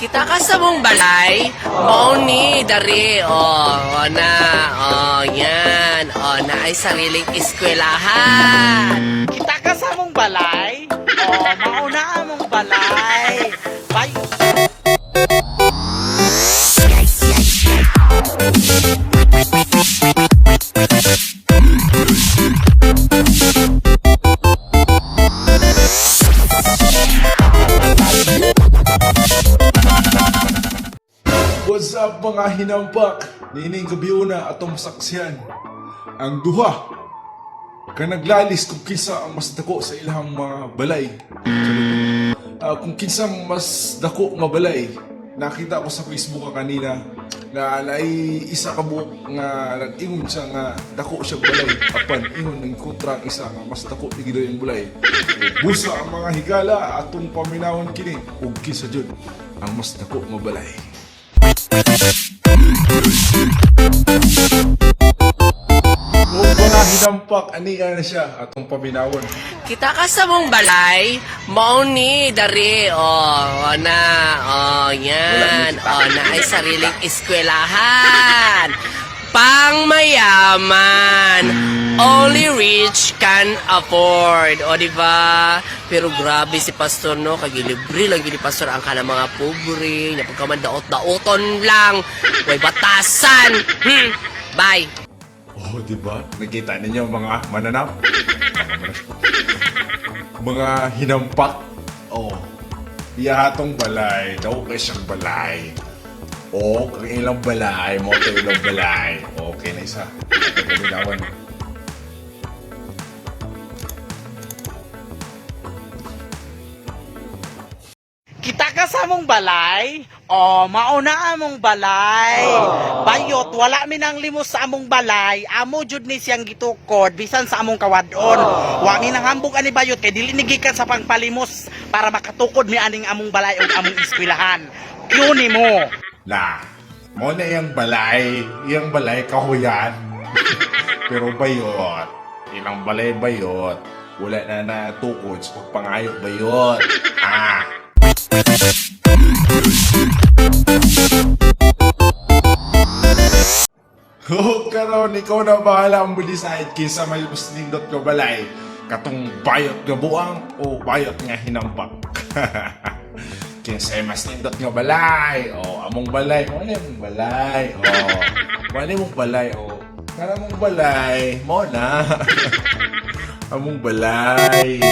Kita ka sa mong balay, mao ni dari na yan na ay sariling eskwelahan. Kita ka sa mong balay, mauna among balay. Bay. What's up mga hinampak? Nining gabiyo na atong saksiyan. Ang duha ka naglalis kung kinsa ang mas dako sa ilang mga balay. Kung kinsa mas dako nga balay, nakita ko sa Facebook kanina na ay isa ka buok nga nag-ingon siya nga dako siya balay. Apan ingon ng kontra ang isa nga mas dako tigid yung balay. Busa ang mga higala atong paminawon kini ug kinsa jud ang mas dako nga balay. Kung mga hinampak, aniya na siya atong paminawon. Kita ka sa mong balay, mao ni dari na yan na ay sariling eskwelahan. Pangmayaman, only rich can afford. O diba? Pero grabe si pastor no, kagilibre lang gini pastor ang kanang mga pobre, na pagkamandaot-daoton lang, way batasan. Bye. Oh, diba? Nakita ninyo mga mananap? Mga hinampak? Oh, iyahatong balay, daw kay siyang balay. Oh, kung ilang balay, mo ito ilang balay. Okay na isa. Paminawan. Kita ka sa mong balay, mauna among balay. Bayot, wala minang limos sa among balay, amo jud ni siyang gitukod, bisan sa among kawadon. Wa minang hambog ani bayot, kay dili ni gikan sa pangpalimos para makatukod mi aning among balay ug among eskwelahan. Kyo ni mo. Na, mo na yung balay kahuyan. Pero bayot, ilang balay bayot, wala na natukod sa pagpangayo bayot. Karon ikaw na bahala ang decide kinsa may mas nindot nga balay, katong bayot nga buang o bayot nga hinampak. Kinsa mas nindot nga balay, among balay, mo na mong balay, mo na mong balay, kana mong balay, mo na. Among balay.